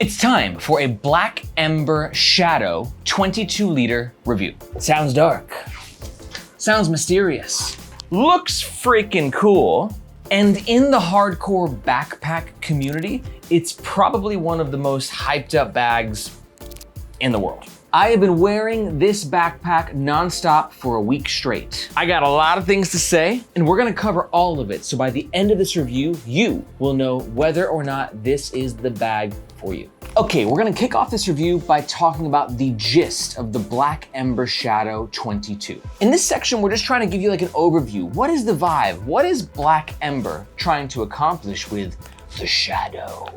It's time for a Black Ember Shadow 22-liter review. Sounds dark. Sounds mysterious. Looks freaking cool. And in the hardcore backpack community, it's probably one of the most hyped up bags in the world. I have been wearing this backpack nonstop for a week straight. I got a lot of things to say, and we're gonna cover all of it. So by the end of this review, you will know whether or not this is the bag for you. Okay, we're gonna kick off this review by talking about the gist of the Black Ember Shadow 22. In this section, we're just trying to give you like an overview. What is the vibe? What is Black Ember trying to accomplish with the Shadow?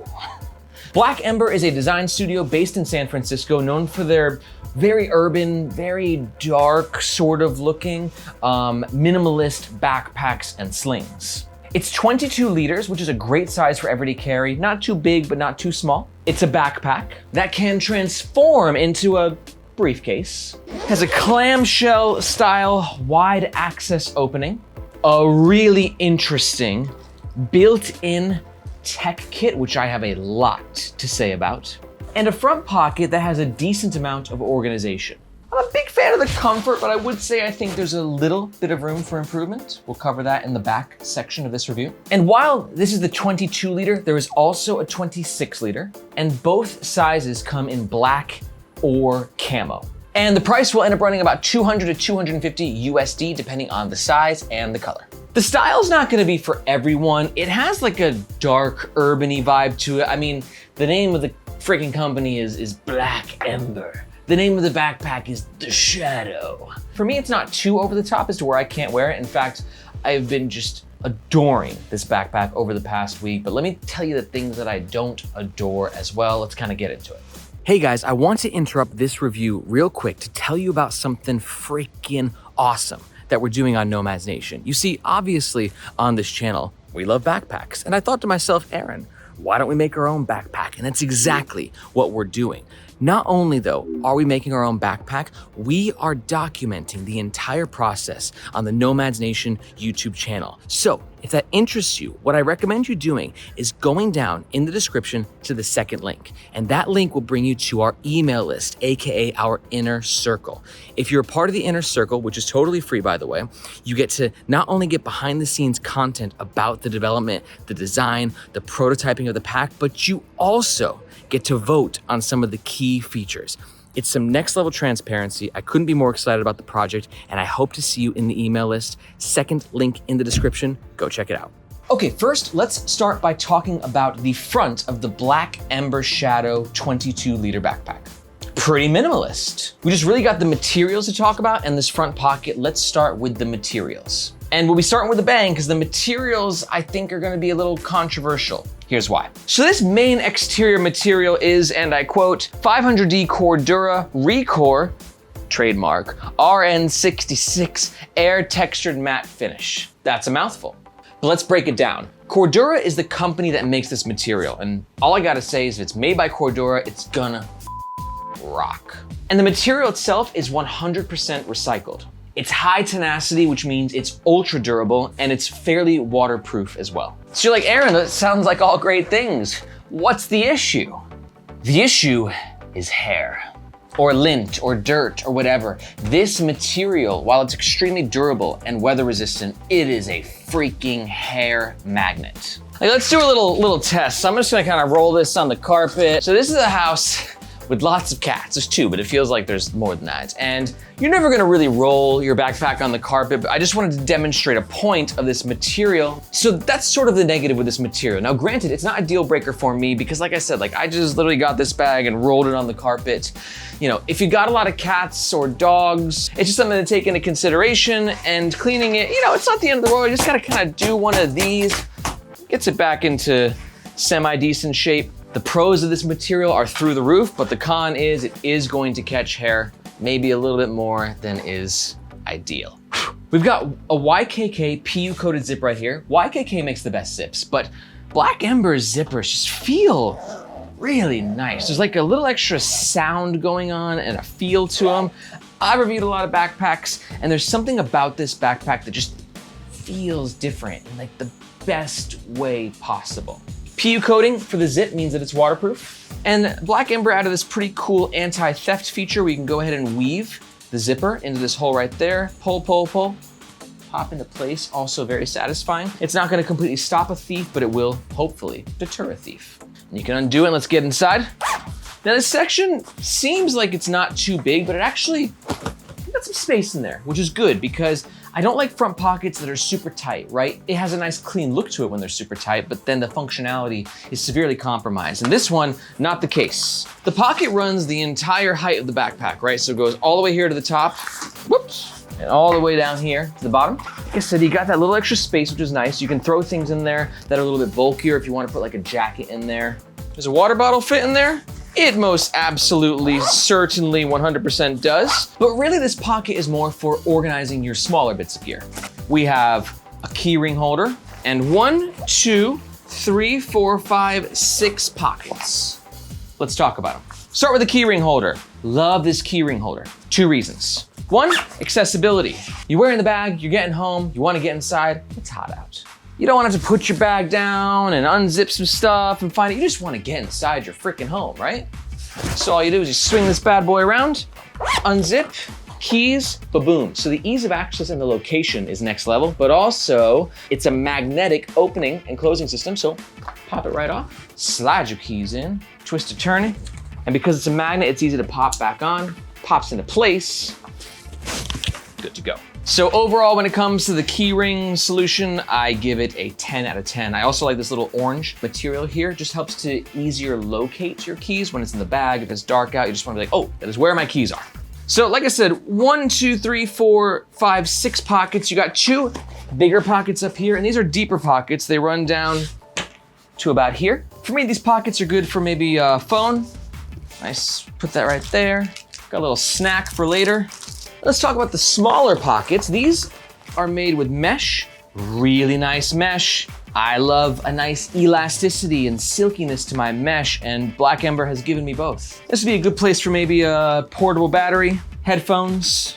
Black Ember is a design studio based in San Francisco, known for their very urban, very dark sort of looking, minimalist backpacks and slings. It's 22 liters, which is a great size for everyday carry. Not too big, but not too small. It's a backpack that can transform into a briefcase. Has a clamshell style wide access opening, a really interesting built-in tech kit, which I have a lot to say about, and a front pocket that has a decent amount of organization. I'm a big fan of the comfort, but I would say I think there's a little bit of room for improvement. We'll cover that in the back section of this review. And while this is the 22 liter, there is also a 26 liter, and both sizes come in black or camo. And the price will end up running about 200 to 250 USD, depending on the size and the color. The style's not gonna be for everyone. It has like a dark, urban-y vibe to it. I mean, the name of the freaking company is Black Ember. The name of the backpack is the Shadow. For me, it's not too over the top as to where I can't wear it. In fact, I've been just adoring this backpack over the past week, but let me tell you the things that I don't adore as well. Let's kind of get into it. Hey guys, I want to interrupt this review real quick to tell you about something freaking awesome that we're doing on Nomads Nation. You see, obviously on this channel, we love backpacks. And I thought to myself, Aaron, why don't we make our own backpack? And that's exactly what we're doing. Not only though are we making our own backpack, we are documenting the entire process on the Nomads Nation YouTube channel. So if that interests you, what I recommend you doing is going down in the description to the second link. And that link will bring you to our email list, AKA our inner circle. If you're a part of the inner circle, which is totally free by the way, you get to not only get behind the scenes content about the development, the design, the prototyping of the pack, but you also get to vote on some of the key features. It's some next level transparency. I couldn't be more excited about the project, and I hope to see you in the email list. Second link in the description, go check it out. Okay, first, let's start by talking about the front of the Black Ember Shadow 22 liter backpack. Pretty minimalist. We just really got the materials to talk about and this front pocket. Let's start with the materials. And we'll be starting with a bang because the materials I think are gonna be a little controversial. Here's why. So this main exterior material is, and I quote, 500D Cordura Recore, trademark, RN66 air textured matte finish. That's a mouthful. But let's break it down. Cordura is the company that makes this material, and all I gotta say is if it's made by Cordura, it's gonna rock. And the material itself is 100% recycled. It's high tenacity, which means it's ultra durable, and it's fairly waterproof as well. So you're like, Aaron, that sounds like all great things. What's the issue? The issue is hair, or lint, or dirt, or whatever. This material, while it's extremely durable and weather resistant, it is a freaking hair magnet. Like, let's do a little test. So I'm just gonna kind of roll this on the carpet. So this is a house with lots of cats. There's two, but it feels like there's more than that. And you're never gonna really roll your backpack on the carpet, but I just wanted to demonstrate a point of this material. So that's sort of the negative with this material. Now granted, it's not a deal breaker for me because like I said, like I just literally got this bag and rolled it on the carpet. You know, if you got a lot of cats or dogs, it's just something to take into consideration, and cleaning it, you know, it's not the end of the world. You just gotta kind of do one of these, gets it back into semi-decent shape. The pros of this material are through the roof, but the con is it is going to catch hair, maybe a little bit more than is ideal. We've got a YKK PU coated zip right here. YKK makes the best zips, but Black Ember's zippers just feel really nice. There's like a little extra sound going on and a feel to them. I've reviewed a lot of backpacks, and there's something about this backpack that just feels different in like the best way possible. PU coating for the zip means that it's waterproof. And Black Ember added this pretty cool anti-theft feature where you can go ahead and weave the zipper into this hole right there. Pull, pull, pull. Pop into place, also very satisfying. It's not gonna completely stop a thief, but it will hopefully deter a thief. And you can undo it, let's get inside. Now this section seems like it's not too big, but it actually got some space in there, which is good because I don't like front pockets that are super tight, right? It has a nice clean look to it when they're super tight, but then the functionality is severely compromised. And this one, not the case. The pocket runs the entire height of the backpack, right? So it goes all the way here to the top, whoops, and all the way down here to the bottom. Like I said, you got that little extra space, which is nice. You can throw things in there that are a little bit bulkier if you want to put like a jacket in there. Does a water bottle fit in there? It most absolutely, certainly 100% does. But really this pocket is more for organizing your smaller bits of gear. We have a key ring holder and 1, 2, 3, 4, 5, 6 pockets. Let's talk about them. Start with the key ring holder. Love this key ring holder. 2 reasons. 1, accessibility. You're wearing the bag, you're getting home, you wanna get inside, it's hot out. You don't want to have to put your bag down and unzip some stuff and find it. You just want to get inside your freaking home, right? So all you do is you swing this bad boy around, unzip, keys, ba-boom. So the ease of access and the location is next level, but also it's a magnetic opening and closing system. So pop it right off, slide your keys in, twist to turn it. And because it's a magnet, it's easy to pop back on, pops into place, good to go. So overall, when it comes to the keyring solution, I give it a 10 out of 10. I also like this little orange material here. It just helps to easier locate your keys when it's in the bag. If it's dark out, you just wanna be like, oh, that is where my keys are. So like I said, 1, 2, 3, 4, 5, 6 pockets. You got 2 bigger pockets up here, and these are deeper pockets. They run down to about here. For me, these pockets are good for maybe a phone. Nice, put that right there. Got a little snack for later. Let's talk about the smaller pockets. These are made with mesh, really nice mesh. I love a nice elasticity and silkiness to my mesh, and Black Ember has given me both. This would be a good place for maybe a portable battery, headphones,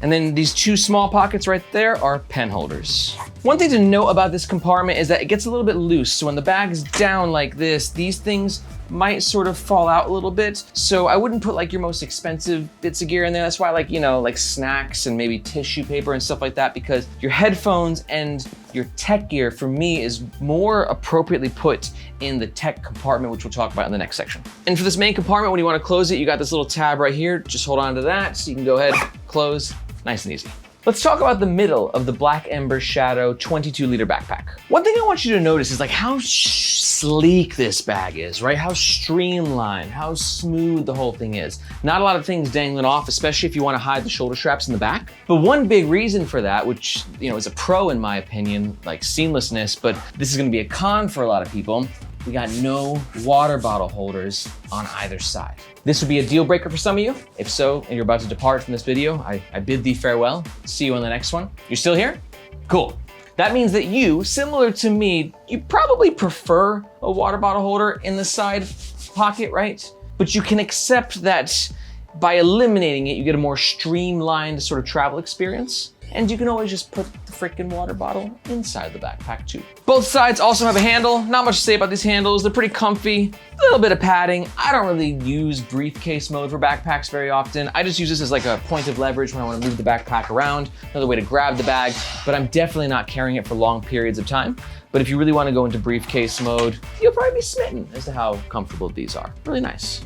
and then these 2 small pockets right there are pen holders. One thing to note about this compartment is that it gets a little bit loose. So when the bag is down like this, these things might sort of fall out a little bit. So I wouldn't put like your most expensive bits of gear in there. That's why I like, you know, like snacks and maybe tissue paper and stuff like that, because your headphones and your tech gear for me is more appropriately put in the tech compartment, which we'll talk about in the next section. And for this main compartment, when you want to close it, you got this little tab right here. Just hold on to that so you can go ahead, close, nice and easy. Let's talk about the middle of the Black Ember Shadow 22-liter backpack. One thing I want you to notice is like how sleek this bag is, right? How streamlined, how smooth the whole thing is. Not a lot of things dangling off, especially if you want to hide the shoulder straps in the back. But one big reason for that, which is a pro in my opinion, like seamlessness, but this is going to be a con for a lot of people. We got no water bottle holders on either side. This would be a deal breaker for some of you. If so, and you're about to depart from this video, I bid thee farewell. See you on the next one. You're still here? Cool. That means that you, similar to me, you probably prefer a water bottle holder in the side pocket, right? But you can accept that by eliminating it, you get a more streamlined sort of travel experience. And you can always just put the freaking water bottle inside the backpack too. Both sides also have a handle. Not much to say about these handles. They're pretty comfy, a little bit of padding. I don't really use briefcase mode for backpacks very often. I just use this as like a point of leverage when I want to move the backpack around, another way to grab the bag, but I'm definitely not carrying it for long periods of time. But if you really want to go into briefcase mode, you'll probably be smitten as to how comfortable these are. Really nice.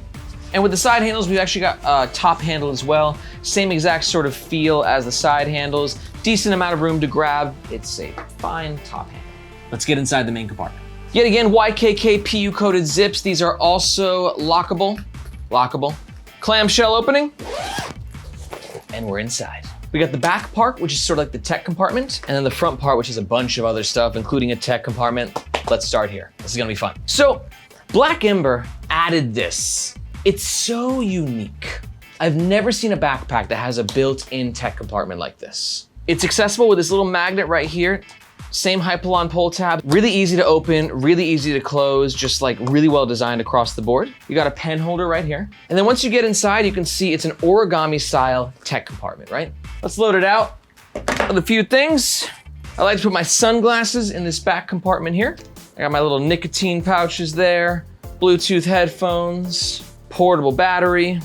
And with the side handles, we've actually got a top handle as well. Same exact sort of feel as the side handles. Decent amount of room to grab. It's a fine top handle. Let's get inside the main compartment. Yet again, YKK PU coated zips. These are also lockable. Clamshell opening. And we're inside. We got the back part, which is sort of like the tech compartment, and then the front part, which is a bunch of other stuff, including a tech compartment. Let's start here. This is gonna be fun. So, Black Ember added this. It's so unique. I've never seen a backpack that has a built-in tech compartment like this. It's accessible with this little magnet right here. Same Hypalon pull tab. Really easy to open, really easy to close, just like really well designed across the board. You got a pen holder right here. And then once you get inside, you can see it's an origami style tech compartment, right? Let's load it out with a few things. I like to put my sunglasses in this back compartment here. I got my little nicotine pouches there, Bluetooth headphones, portable battery,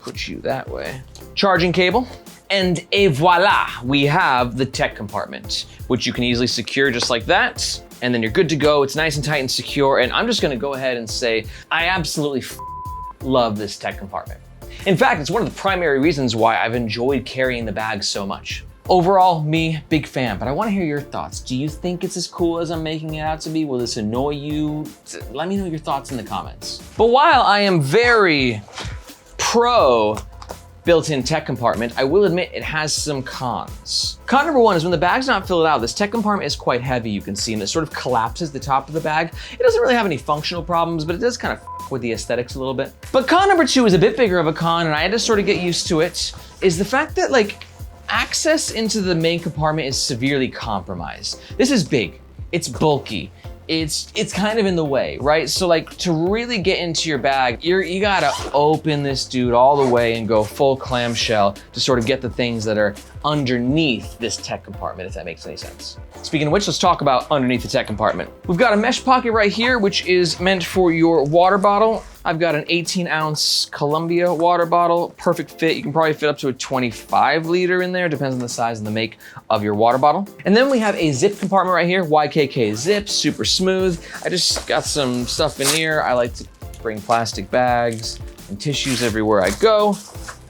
put you that way, charging cable, and voila, we have the tech compartment, which you can easily secure just like that, and then you're good to go. It's nice and tight and secure, and I'm just gonna go ahead and say, I absolutely love this tech compartment. In fact, it's one of the primary reasons why I've enjoyed carrying the bag so much. Overall, me, big fan, but I wanna hear your thoughts. Do you think it's as cool as I'm making it out to be? Will this annoy you? Let me know your thoughts in the comments. But while I am very pro built-in tech compartment, I will admit it has some cons. Con number one is when the bag's not filled out, this tech compartment is quite heavy, you can see, and it sort of collapses the top of the bag. It doesn't really have any functional problems, but it does kind of f with the aesthetics a little bit. But con number two is a bit bigger of a con, and I had to sort of get used to it, is the fact that like, access into the main compartment is severely compromised. This is big, it's bulky, it's kind of in the way, right? So like to really get into your bag, you gotta open this dude all the way and go full clamshell to sort of get the things that are underneath this tech compartment, if that makes any sense. Speaking of which, let's talk about underneath the tech compartment. We've got a mesh pocket right here, which is meant for your water bottle. I've got an 18-ounce Columbia water bottle, perfect fit. You can probably fit up to a 25 liter in there, depends on the size and the make of your water bottle. And then we have a zip compartment right here, YKK zip, super smooth. I just got some stuff in here. I like to bring plastic bags and tissues everywhere I go,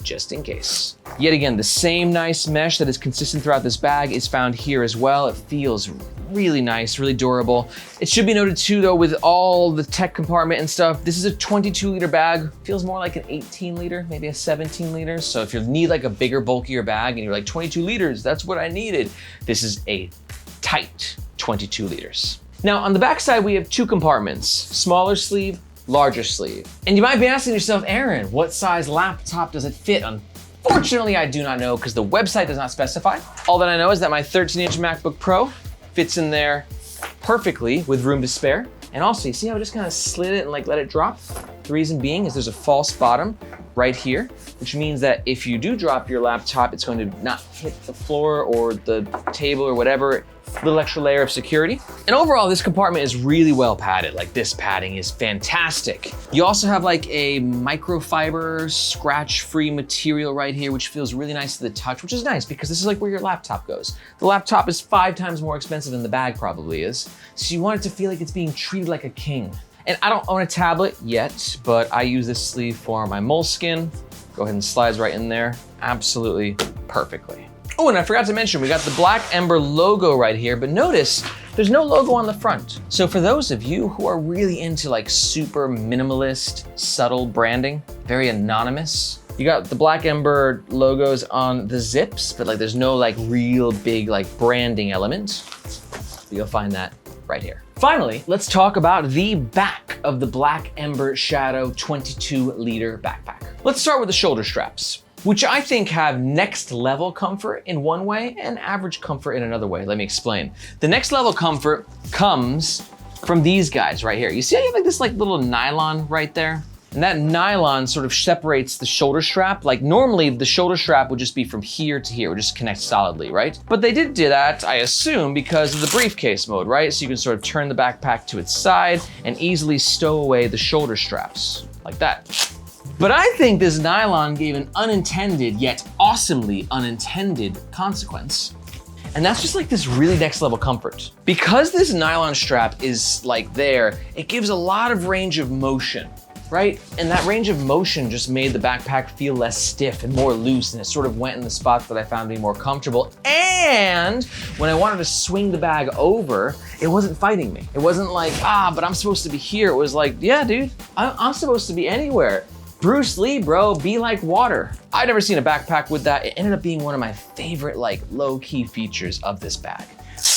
just in case. Yet again, the same nice mesh that is consistent throughout this bag is found here as well. It feels really nice, really durable. It should be noted too though, with all the tech compartment and stuff, this is a 22 liter bag. Feels more like an 18 liter, maybe a 17 liter. So if you need like a bigger, bulkier bag and you're like 22 liters, that's what I needed. This is a tight 22 liters. Now on the back side, we have two compartments, smaller sleeve, larger sleeve. And you might be asking yourself, Aaron, what size laptop does it fit on? Unfortunately, I do not know because the website does not specify. All that I know is that my 13-inch MacBook Pro fits in there perfectly with room to spare. And also, you see how I just kind of slid it and like let it drop? The reason being is there's a false bottom right here, which means that if you do drop your laptop, it's going to not hit the floor or the table or whatever, little extra layer of security. And overall, this compartment is really well padded. Like this padding is fantastic. You also have like a microfiber scratch-free material right here, which feels really nice to the touch, which is nice because this is like where your laptop goes. The laptop is 5 times more expensive than the bag probably is. So you want it to feel like it's being treated like a king. And I don't own a tablet yet, but I use this sleeve for my moleskin. Go ahead and slides right in there, absolutely perfectly. Oh, and I forgot to mention, we got the Black Ember logo right here, but notice there's no logo on the front. So for those of you who are really into like super minimalist, subtle branding, very anonymous, you got the Black Ember logos on the zips, but like there's no like real big like branding element. You'll find that right here. Finally, let's talk about the back of the Black Ember Shadow 22 liter backpack. Let's start with the shoulder straps, which I think have next level comfort in one way and average comfort in another way. Let me explain. The next level comfort comes from these guys right here. You see how you have like this like little nylon right there? And that nylon sort of separates the shoulder strap. Like normally the shoulder strap would just be from here to here, it would just connect solidly, right? But they did do that, I assume, because of the briefcase mode, right? So you can sort of turn the backpack to its side and easily stow away the shoulder straps like that. But I think this nylon gave an unintended yet awesomely unintended consequence. And that's just like this really next level comfort. Because this nylon strap is like there, it gives a lot of range of motion, right? And that range of motion just made the backpack feel less stiff and more loose, and it sort of went in the spots that I found to be more comfortable. And when I wanted to swing the bag over, it wasn't fighting me. It wasn't like, but I'm supposed to be here. It was like, yeah, dude, I'm supposed to be anywhere. Bruce Lee, bro, be like water. I'd never seen a backpack with that. It ended up being one of my favorite like low-key features of this bag.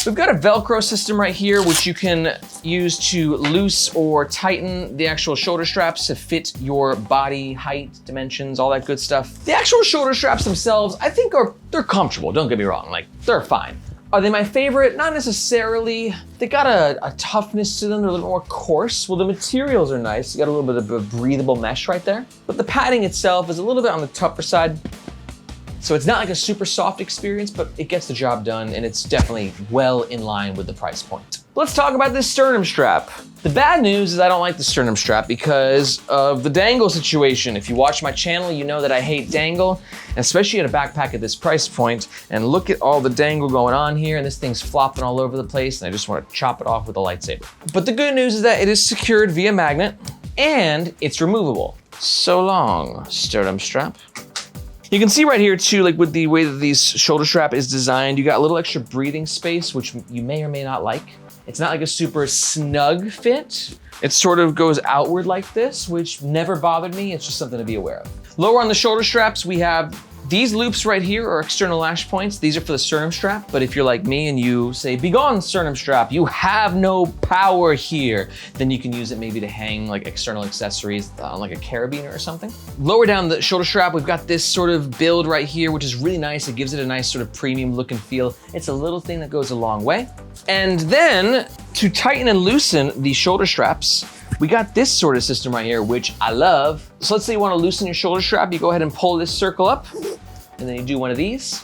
We've got a Velcro system right here, which you can use to loose or tighten the actual shoulder straps to fit your body height, dimensions, all that good stuff. The actual shoulder straps themselves, I think they're comfortable, don't get me wrong, like they're fine. Are they my favorite? Not necessarily. They got a toughness to them, they're a little more coarse. Well, the materials are nice. You got a little bit of a breathable mesh right there. But the padding itself is a little bit on the tougher side. So it's not like a super soft experience, but it gets the job done and it's definitely well in line with the price point. Let's talk about this sternum strap. The bad news is I don't like the sternum strap because of the dangle situation. If you watch my channel, you know that I hate dangle, especially in a backpack at this price point. And look at all the dangle going on here, and this thing's flopping all over the place, and I just want to chop it off with a lightsaber. But the good news is that it is secured via magnet, and it's removable. So long, sternum strap. You can see right here too, like with the way that these shoulder strap is designed, you got a little extra breathing space, which you may or may not like. It's not like a super snug fit. It sort of goes outward like this, which never bothered me. It's just something to be aware of. Lower on the shoulder straps, we have these loops right here are external lash points. These are for the sternum strap, but if you're like me and you say, "Be gone, sternum strap, you have no power here," then you can use it maybe to hang like external accessories on like a carabiner or something. Lower down the shoulder strap, we've got this sort of build right here, which is really nice. It gives it a nice sort of premium look and feel. It's a little thing that goes a long way. And then to tighten and loosen the shoulder straps, we got this sort of system right here, which I love. So let's say you want to loosen your shoulder strap, you go ahead and pull this circle up, and then you do one of these,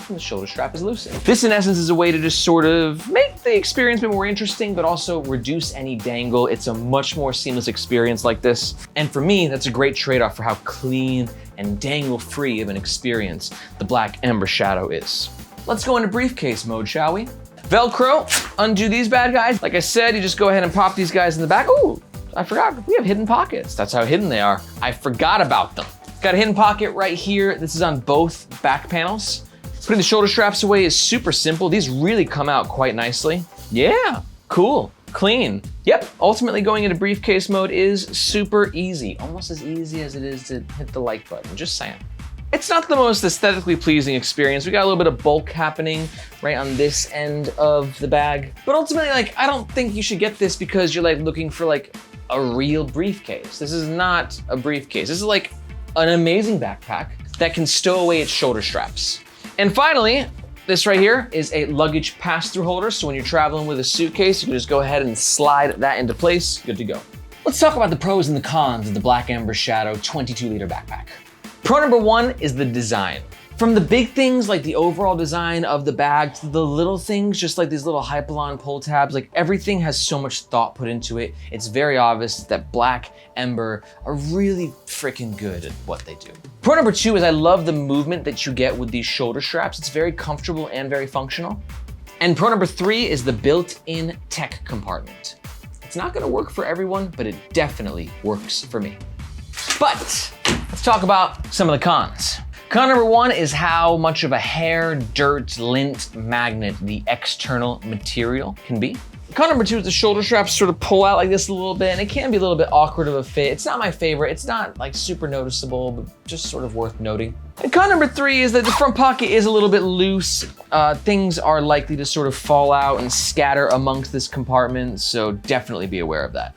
and the shoulder strap is loosened. This in essence is a way to just sort of make the experience a bit more interesting, but also reduce any dangle. It's a much more seamless experience like this. And for me, that's a great trade-off for how clean and dangle-free of an experience the Black Ember Shadow is. Let's go into briefcase mode, shall we? Velcro, undo these bad guys. Like I said, you just go ahead and pop these guys in the back. Ooh, I forgot, we have hidden pockets. That's how hidden they are. I forgot about them. Got a hidden pocket right here. This is on both back panels. Putting the shoulder straps away is super simple. These really come out quite nicely. Yeah, cool, clean. Yep, ultimately going into briefcase mode is super easy. Almost as easy as it is to hit the like button, just saying. It's not the most aesthetically pleasing experience. We got a little bit of bulk happening right on this end of the bag. But ultimately, like, I don't think you should get this because you're like looking for like a real briefcase. This is not a briefcase. This is like an amazing backpack that can stow away its shoulder straps. And finally, this right here is a luggage pass-through holder. So when you're traveling with a suitcase, you can just go ahead and slide that into place, good to go. Let's talk about the pros and the cons of the Black Ember Shadow 22-liter backpack. Pro number one is the design. From the big things like the overall design of the bag to the little things, just like these little Hypalon pull tabs, like everything has so much thought put into it. It's very obvious that Black Ember are really freaking good at what they do. Pro number two is I love the movement that you get with these shoulder straps. It's very comfortable and very functional. And pro number three is the built-in tech compartment. It's not gonna work for everyone, but it definitely works for me. But let's talk about some of the cons. Con number one is how much of a hair, dirt, lint magnet the external material can be. Con number two is the shoulder straps sort of pull out like this a little bit, and it can be a little bit awkward of a fit. It's not my favorite. It's not like super noticeable, but just sort of worth noting. And con number three is that the front pocket is a little bit loose. Things are likely to sort of fall out and scatter amongst this compartment, so definitely be aware of that.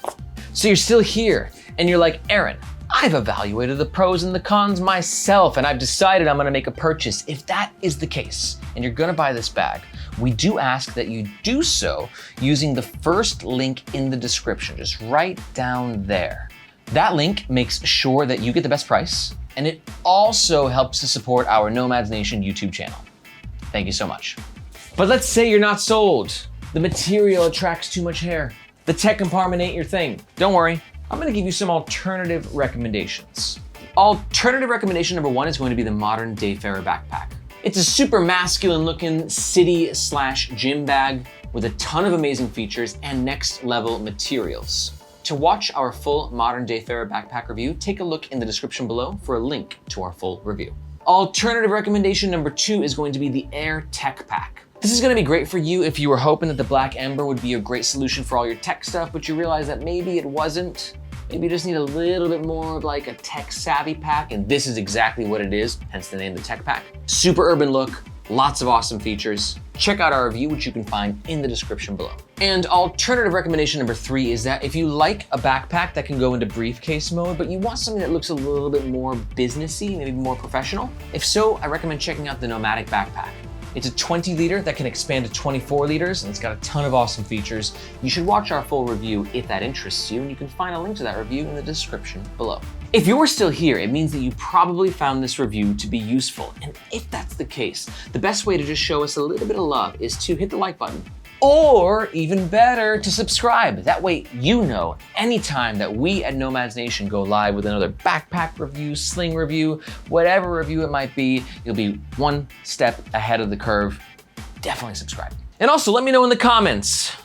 So you're still here, and you're like, Aaron, I've evaluated the pros and the cons myself, and I've decided I'm gonna make a purchase. If that is the case, and you're gonna buy this bag, we do ask that you do so using the first link in the description, just right down there. That link makes sure that you get the best price, and it also helps to support our Nomads Nation YouTube channel. Thank you so much. But let's say you're not sold. The material attracts too much hair. The tech compartment ain't your thing. Don't worry. I'm gonna give you some alternative recommendations. Alternative recommendation number one is going to be the modern Dayfarer backpack. It's a super masculine looking city/gym bag with a ton of amazing features and next level materials. To watch our full modern Dayfarer backpack review, take a look in the description below for a link to our full review. Alternative recommendation number two is going to be the Air Tech Pack. This is gonna be great for you if you were hoping that the Black Ember would be a great solution for all your tech stuff, but you realize that maybe it wasn't. Maybe you just need a little bit more of like a tech savvy pack, and this is exactly what it is, hence the name, the Tech Pack. Super urban look, lots of awesome features. Check out our review, which you can find in the description below. And alternative recommendation number three is that if you like a backpack that can go into briefcase mode, but you want something that looks a little bit more businessy, maybe more professional, if so, I recommend checking out the Nomadic backpack. It's a 20-liter that can expand to 24 liters, and it's got a ton of awesome features. You should watch our full review if that interests you, and you can find a link to that review in the description below. If you're still here, it means that you probably found this review to be useful. And if that's the case, the best way to just show us a little bit of love is to hit the like button, Or even better, to subscribe. That way you know anytime that we at Nomads Nation go live with another backpack review, sling review, whatever review it might be, you'll be one step ahead of the curve. Definitely subscribe. And also let me know in the comments,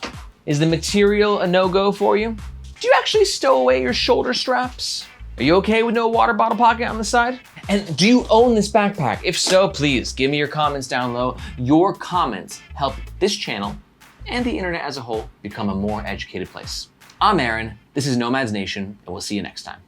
is the material a no-go for you? Do you actually stow away your shoulder straps? Are you okay with no water bottle pocket on the side? And do you own this backpack? If so, please give me your comments down low. Your comments help this channel and the internet as a whole become a more educated place. I'm Aaron, this is Nomads Nation, and we'll see you next time.